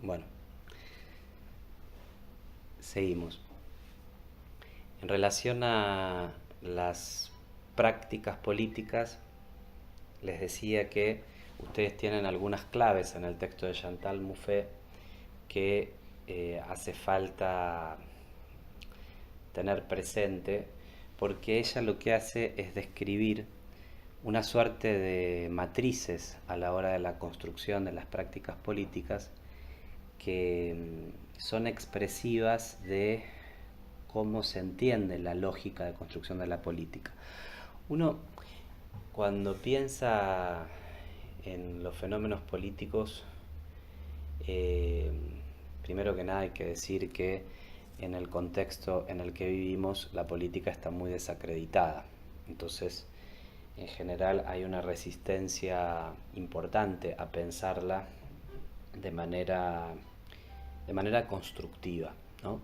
Bueno, seguimos. En relación a las prácticas políticas, les decía que ustedes tienen algunas claves en el texto de Chantal Mouffe que hace falta tener presente, porque ella lo que hace es describir una suerte de matrices a la hora de la construcción de las prácticas políticas que son expresivas de cómo se entiende la lógica de construcción de la política. Uno, cuando piensa en los fenómenos políticos, eh, primero que nada hay que decir que en el contexto en el que vivimos la política está muy desacreditada. Entonces, en general hay una resistencia importante a pensarla de manera, de manera constructiva, ¿no?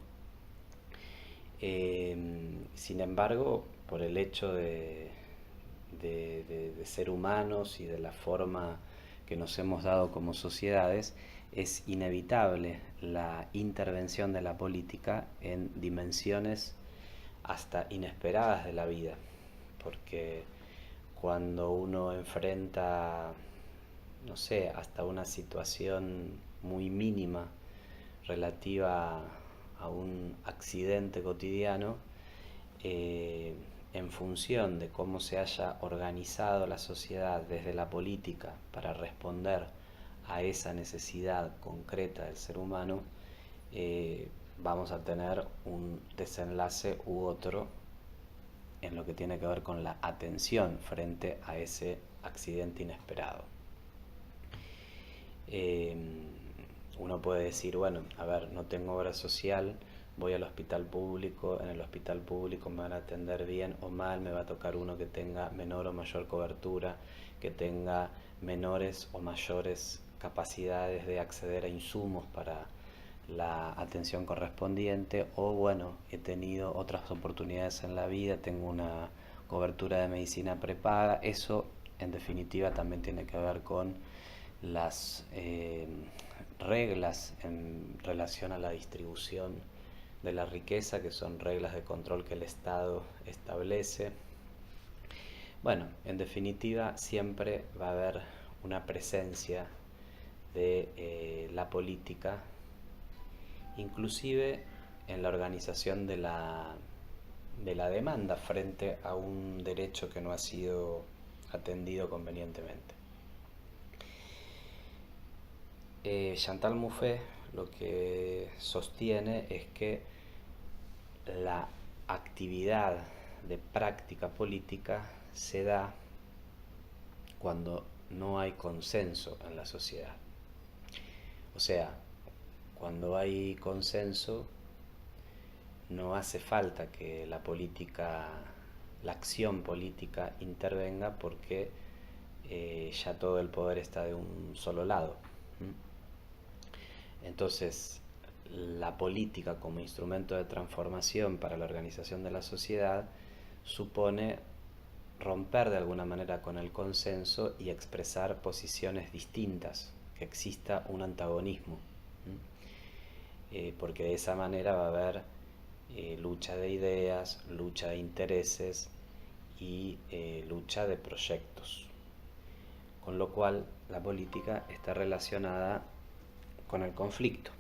Sin embargo, por el hecho de ser humanos y de la forma que nos hemos dado como sociedades, es inevitable la intervención de la política en dimensiones hasta inesperadas de la vida, porque cuando uno enfrenta, no sé, hasta una situación muy mínima relativa a un accidente cotidiano, eh, en función de cómo se haya organizado la sociedad desde la política para responder a esa necesidad concreta del ser humano, eh, vamos a tener un desenlace u otro en lo que tiene que ver con la atención frente a ese accidente inesperado. Eh, Uno puede decir, bueno, a ver, no tengo obra social, voy al hospital público, en el hospital público me van a atender bien o mal, me va a tocar uno que tenga menor o mayor cobertura, que tenga menores o mayores capacidades de acceder a insumos para la atención correspondiente, o bueno, he tenido otras oportunidades en la vida, tengo una cobertura de medicina prepaga. Eso en definitiva también tiene que ver con las reglas en relación a la distribución de la riqueza, que son reglas de control que el Estado establece. Bueno, en definitiva siempre va a haber una presencia de la política, inclusive en la organización de la demanda frente a un derecho que no ha sido atendido convenientemente. Chantal Mouffe lo que sostiene es que la actividad de práctica política se da cuando no hay consenso en la sociedad. O sea, cuando hay consenso no hace falta que la política, la acción política intervenga, porque ya todo el poder está de un solo lado. Entonces, la política como instrumento de transformación para la organización de la sociedad supone romper de alguna manera con el consenso y expresar posiciones distintas, que exista un antagonismo, porque de esa manera va a haber lucha de ideas, lucha de intereses y lucha de proyectos. Con lo cual la política está relacionada con el conflicto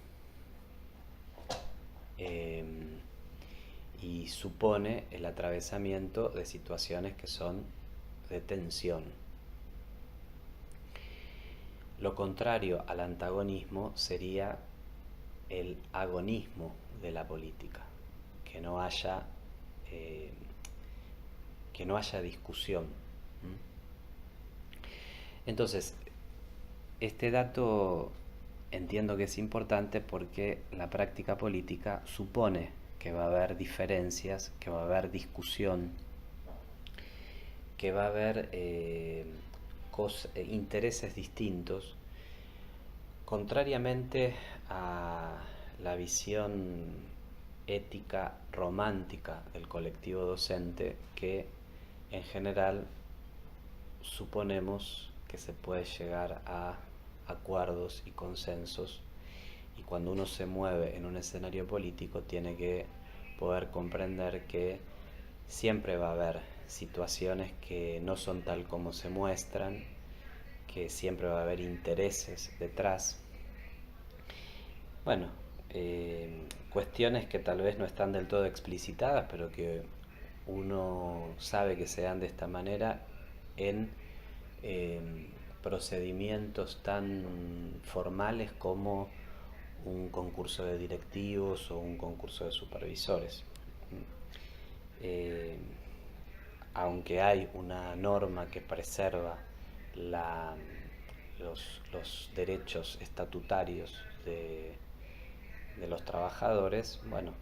eh, y supone el atravesamiento de situaciones que son de tensión. Lo contrario al antagonismo sería el agonismo de la política, que no haya, eh, que no haya discusión. Entonces, este dato entiendo que es importante porque la práctica política supone que va a haber diferencias, que va a haber discusión, que va a haber intereses distintos, contrariamente a la visión ética romántica del colectivo docente, que en general suponemos que se puede llegar a acuerdos y consensos, Y cuando uno se mueve en un escenario político, tiene que poder comprender que siempre va a haber situaciones que no son tal como se muestran, que siempre va a haber intereses detrás. Bueno, cuestiones que tal vez no están del todo explicitadas, pero que uno sabe que se dan de esta manera en eh, procedimientos tan formales como un concurso de directivos o un concurso de supervisores. Eh, Aunque hay una norma que preserva la, los derechos estatutarios de los trabajadores, bueno,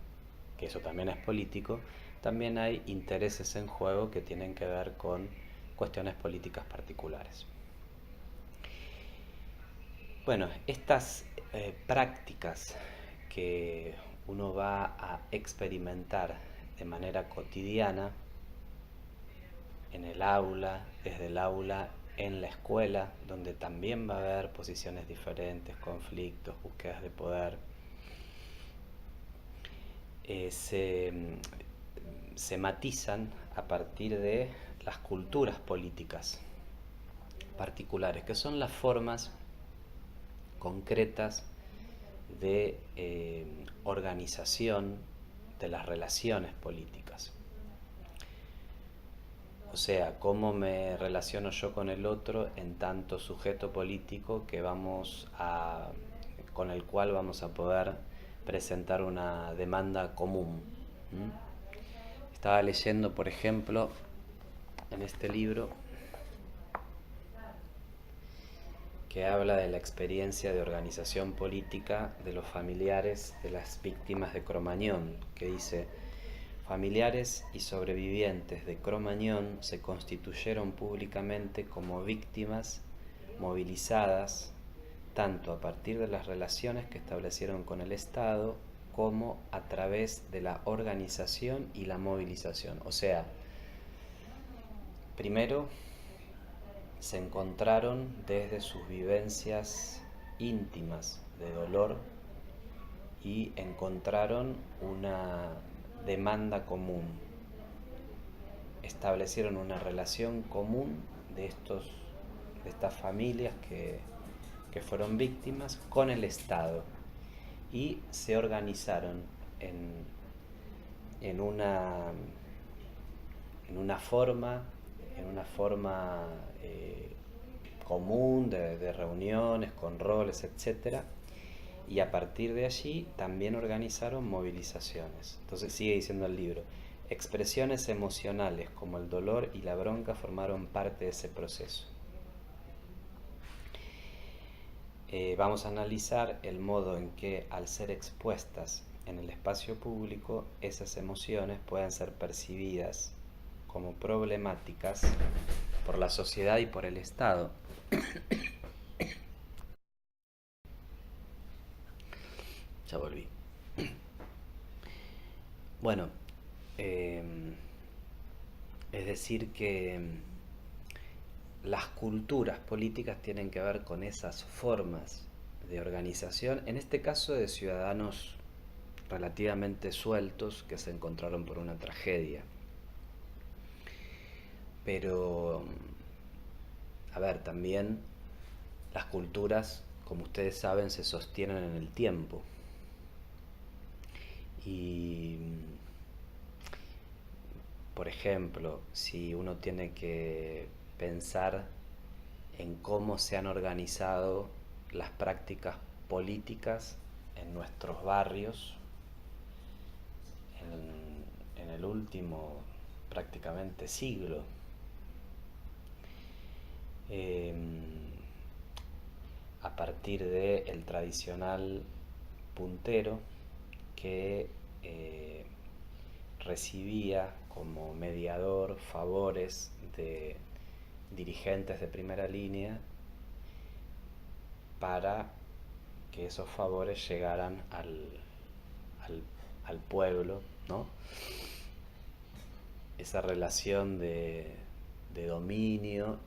que eso también es político, también hay intereses en juego que tienen que ver con cuestiones políticas particulares. Bueno, estas prácticas que uno va a experimentar de manera cotidiana en el aula, desde el aula en la escuela, donde también va a haber posiciones diferentes, conflictos, búsquedas de poder, eh, se, se matizan a partir de las culturas políticas particulares, que son las formas concretas de organización de las relaciones políticas. O sea, cómo me relaciono yo con el otro en tanto sujeto político con el cual vamos a poder presentar una demanda común. ¿Mm? Estaba leyendo, por ejemplo, en este libro que habla de la experiencia de organización política de los familiares de las víctimas de Cromañón, que dice: familiares y sobrevivientes de Cromañón se constituyeron públicamente como víctimas movilizadas tanto a partir de las relaciones que establecieron con el Estado como a través de la organización y la movilización. O sea, primero se encontraron desde sus vivencias íntimas de dolor y encontraron una demanda común, establecieron una relación común de estas familias que fueron víctimas con el Estado y se organizaron en, en una, en una forma común de reuniones con roles, etcétera, y a partir de allí también organizaron movilizaciones. Entonces sigue diciendo el libro: expresiones emocionales como el dolor y la bronca formaron parte de ese proceso. Vamos a analizar el modo en que, al ser expuestas en el espacio público, esas emociones pueden ser percibidas como problemáticas por la sociedad y por el Estado. Ya volví. Bueno, eh, es decir que las culturas políticas tienen que ver con esas formas de organización, en este caso de ciudadanos relativamente sueltos que se encontraron por una tragedia. Pero, a ver, también las culturas, como ustedes saben, se sostienen en el tiempo. Y, por ejemplo, si uno tiene que pensar en cómo se han organizado las prácticas políticas en nuestros barrios en el último prácticamente siglo. Eh, a partir del tradicional puntero que recibía como mediador favores de dirigentes de primera línea para que esos favores llegaran al pueblo, ¿no? Esa relación de dominio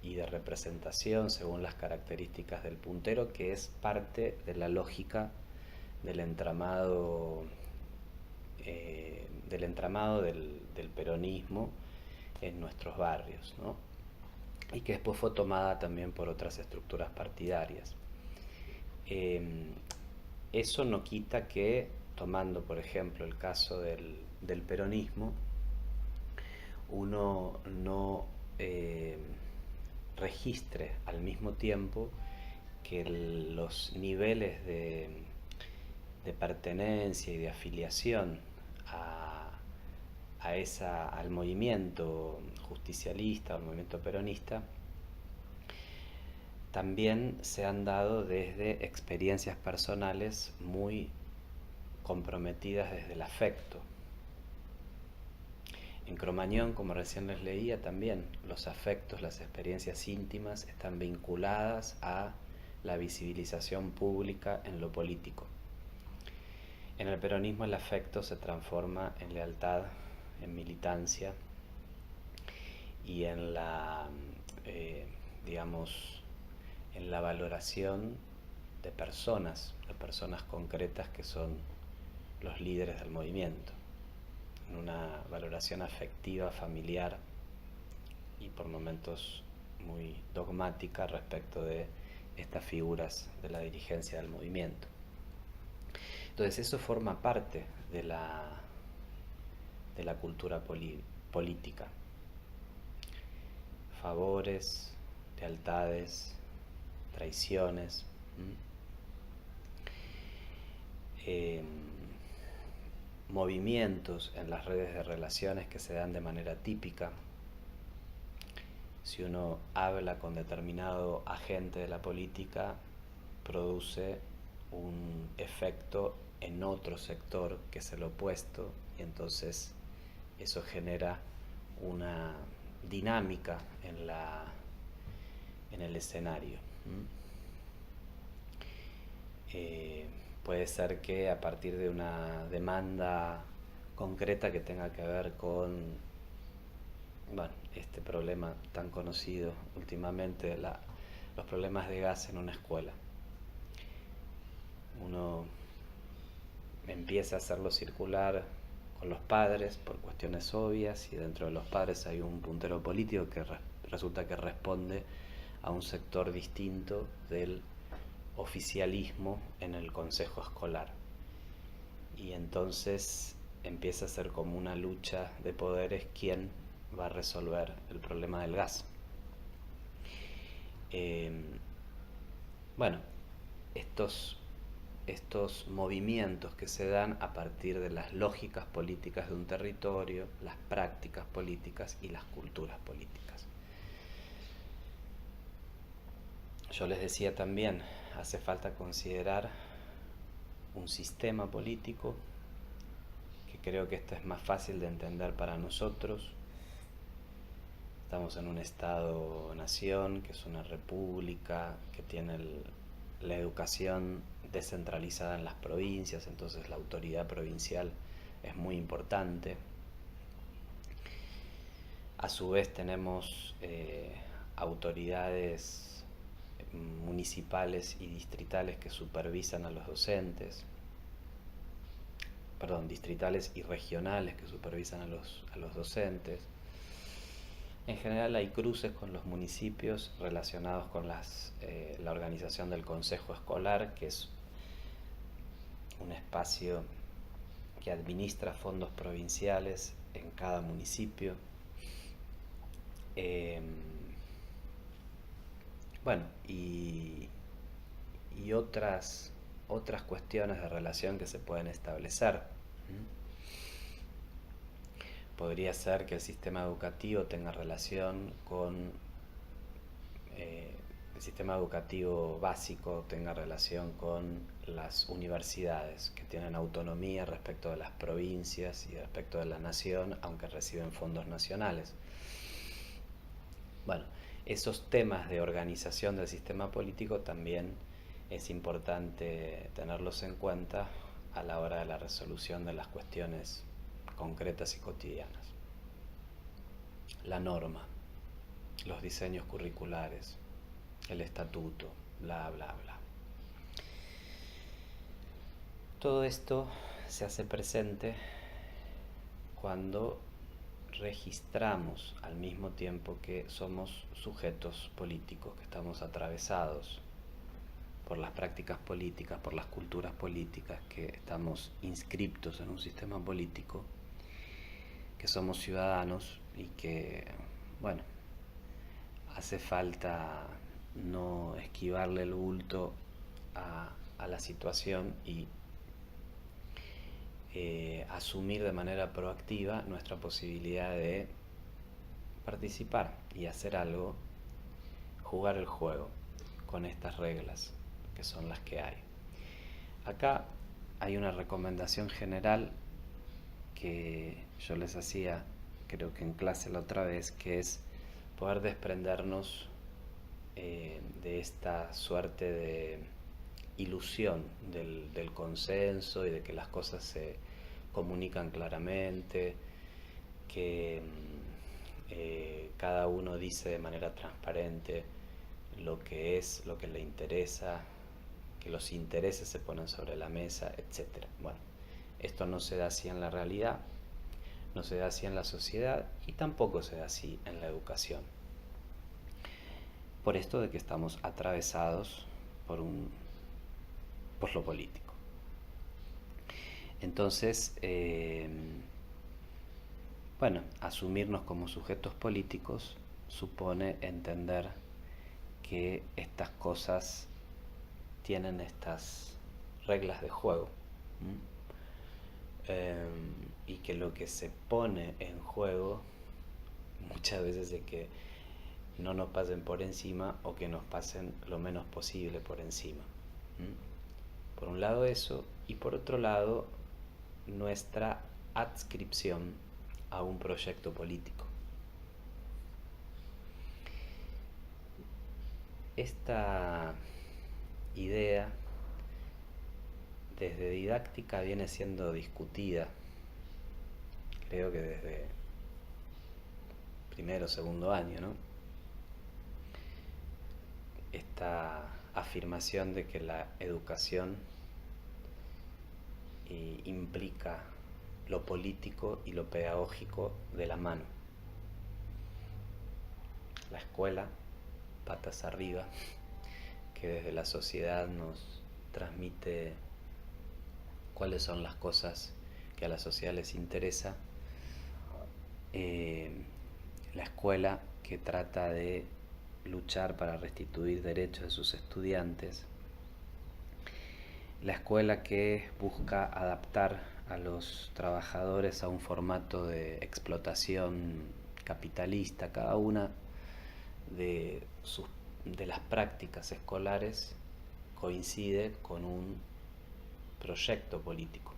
y de representación según las características del puntero, que es parte de la lógica del entramado, del peronismo en nuestros barrios, ¿no? Y que después fue tomada también por otras estructuras partidarias. Eso no quita que, tomando por ejemplo el caso del peronismo, uno no registre al mismo tiempo que los niveles de pertenencia y de afiliación al movimiento justicialista, al movimiento peronista, también se han dado desde experiencias personales muy comprometidas desde el afecto. En Cromañón, como recién les leía, también los afectos, las experiencias íntimas están vinculadas a la visibilización pública en lo político. En el peronismo el afecto se transforma en lealtad, en militancia y en la, digamos, en la valoración de personas concretas que son los líderes del movimiento, en una valoración afectiva, familiar y por momentos muy dogmática respecto de estas figuras de la dirigencia del movimiento. Entonces eso forma parte de la cultura política. Favores, lealtades, traiciones. Movimientos en las redes de relaciones que se dan de manera típica. Si uno habla con determinado agente de la política, produce un efecto en otro sector que es el opuesto, y entonces eso genera una dinámica en el escenario. Puede ser que a partir de una demanda concreta que tenga que ver con este problema tan conocido últimamente, los problemas de gas en una escuela, uno empieza a hacerlo circular con los padres por cuestiones obvias, y dentro de los padres hay un puntero político que resulta que responde a un sector distinto del oficialismo en el consejo escolar, y entonces empieza a ser como una lucha de poderes quién va a resolver el problema del gas. Estos movimientos que se dan a partir de las lógicas políticas de un territorio, las prácticas políticas y las culturas políticas. Yo les decía también, hace falta considerar un sistema político, que creo que esto es más fácil de entender para nosotros. Estamos en un Estado-nación, que es una república, que tiene la educación descentralizada en las provincias, entonces la autoridad provincial es muy importante. A su vez tenemos autoridades municipales y distritales que supervisan a los docentes, distritales y regionales que supervisan a los docentes. En general hay cruces con los municipios relacionados con la organización del consejo escolar, que es un espacio que administra fondos provinciales en cada municipio. Y otras cuestiones de relación que se pueden establecer. Podría ser que el sistema educativo tenga relación con el sistema educativo básico, tenga relación con las universidades, que tienen autonomía respecto de las provincias y respecto de la nación, aunque reciben fondos nacionales. Esos temas de organización del sistema político también es importante tenerlos en cuenta a la hora de la resolución de las cuestiones concretas y cotidianas. La norma, los diseños curriculares, el estatuto, bla, bla, bla. Todo esto se hace presente cuando registramos al mismo tiempo que somos sujetos políticos, que estamos atravesados por las prácticas políticas, por las culturas políticas, que estamos inscriptos en un sistema político, que somos ciudadanos y que, bueno, hace falta no esquivarle el bulto a la situación y asumir de manera proactiva nuestra posibilidad de participar y hacer algo, jugar el juego con estas reglas que son las que hay. Acá hay una recomendación general que yo les hacía, creo que en clase la otra vez, que es poder desprendernos de esta suerte de ilusión del consenso y de que las cosas se comunican claramente, que cada uno dice de manera transparente lo que es, lo que le interesa, que los intereses se ponen sobre la mesa, etc. Bueno, esto no se da así en la realidad, no se da así en la sociedad y tampoco se da así en la educación. Por esto de que estamos atravesados por lo político. Entonces, bueno, asumirnos como sujetos políticos supone entender que estas cosas tienen estas reglas de juego. Y que lo que se pone en juego muchas veces es que no nos pasen por encima o que nos pasen lo menos posible por encima. Por un lado eso, y por otro lado nuestra adscripción a un proyecto político. Esta idea desde didáctica viene siendo discutida, creo que desde primero o segundo año, ¿no? Esta afirmación de que la educación implica lo político y lo pedagógico de la mano. La escuela, patas arriba, que desde la sociedad nos transmite cuáles son las cosas que a la sociedad les interesa. La escuela que trata de luchar para restituir derechos de sus estudiantes. La escuela que busca adaptar a los trabajadores a un formato de explotación capitalista. Cada una de las prácticas escolares coincide con un proyecto político.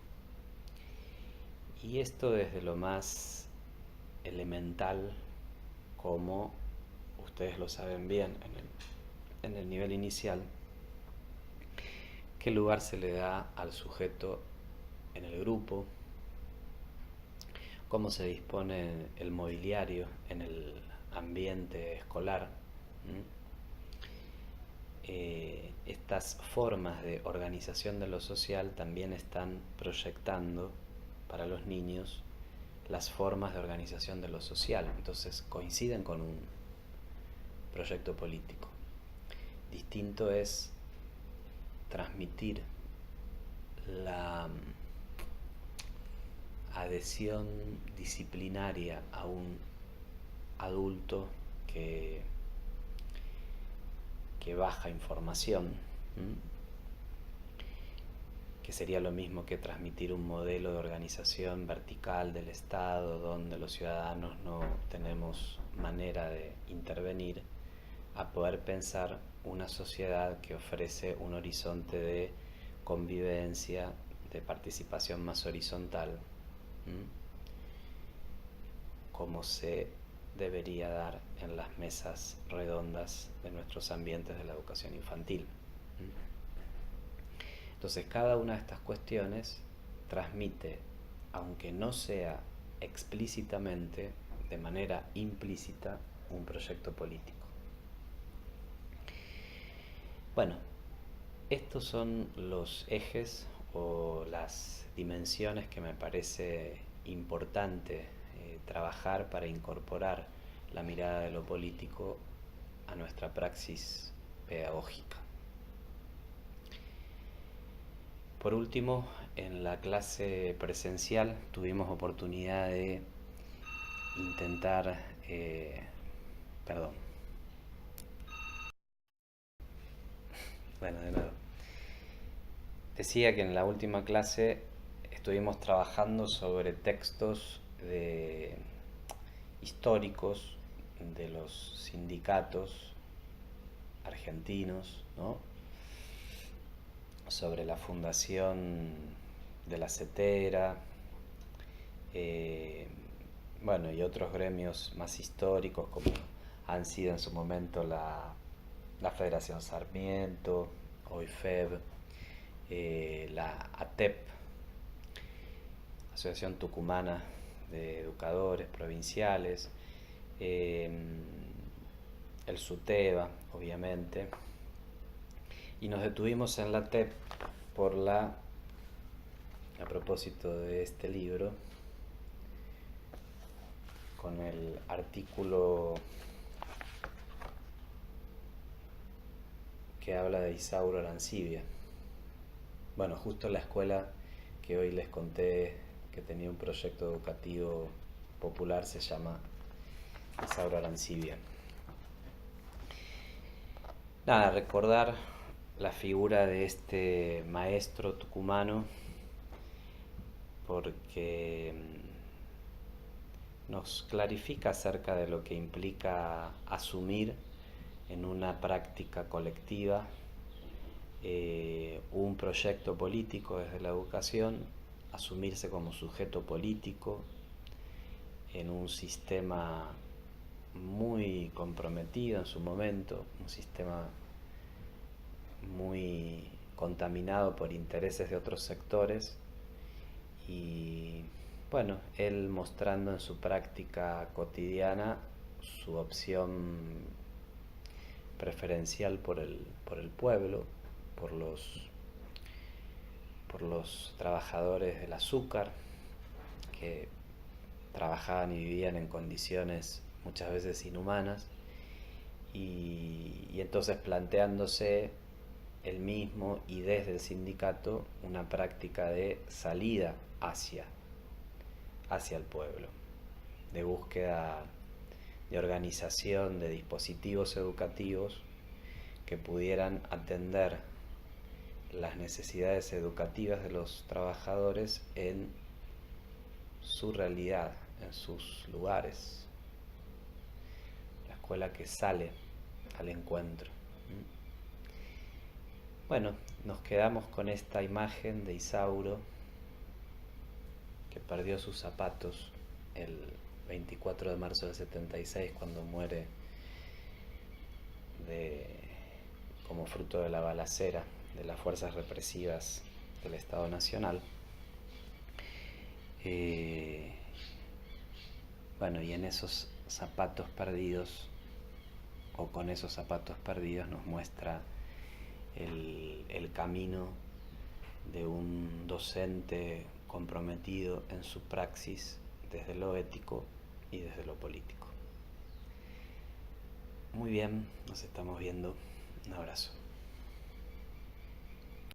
Y esto desde lo más elemental, como ustedes lo saben bien en el nivel inicial, qué lugar se le da al sujeto en el grupo, cómo se dispone el mobiliario en el ambiente escolar. Estas formas de organización de lo social también están proyectando para los niños las formas de organización de lo social, entonces coinciden con un proyecto político. Distinto es transmitir la adhesión disciplinaria a un adulto que baja información, que sería lo mismo que transmitir un modelo de organización vertical del Estado donde los ciudadanos no tenemos manera de intervenir, a poder pensar una sociedad que ofrece un horizonte de convivencia, de participación más horizontal, como se debería dar en las mesas redondas de nuestros ambientes de la educación infantil. Entonces, cada una de estas cuestiones transmite, aunque no sea explícitamente, de manera implícita, un proyecto político. Bueno, estos son los ejes o las dimensiones que me parece importante trabajar para incorporar la mirada de lo político a nuestra praxis pedagógica. Por último, en la clase presencial tuvimos oportunidad de intentar, perdón, bueno, de nuevo. Decía que en la última clase estuvimos trabajando sobre textos históricos de los sindicatos argentinos, ¿no? Sobre la fundación de la CETERA, bueno, y otros gremios más históricos como han sido en su momento la Federación Sarmiento, hoy FEB, la ATEP, Asociación Tucumana de Educadores Provinciales, el SUTEBA, obviamente, y nos detuvimos en la ATEP a propósito de este libro, con el artículo que habla de Isauro Arancibia. Bueno, justo la escuela que hoy les conté que tenía un proyecto educativo popular se llama Isauro Arancibia. Nada, recordar la figura de este maestro tucumano porque nos clarifica acerca de lo que implica asumir en una práctica colectiva un proyecto político desde la educación, asumirse como sujeto político en un sistema muy comprometido en su momento, un sistema muy contaminado por intereses de otros sectores, y bueno, él mostrando en su práctica cotidiana su opción preferencial por el pueblo, por los trabajadores del azúcar, que trabajaban y vivían en condiciones muchas veces inhumanas, y entonces planteándose él mismo y desde el sindicato una práctica de salida hacia el pueblo, de búsqueda de organización de dispositivos educativos que pudieran atender las necesidades educativas de los trabajadores en su realidad, en sus lugares. La escuela que sale al encuentro. Bueno, nos quedamos con esta imagen de Isauro, que perdió sus zapatos el 24 de marzo del 76 cuando muere como fruto de la balacera de las fuerzas represivas del Estado Nacional. Bueno, y en esos zapatos perdidos, o con esos zapatos perdidos, nos muestra el camino de un docente comprometido en su praxis desde lo ético y desde lo político. Muy bien, nos estamos viendo. Un abrazo.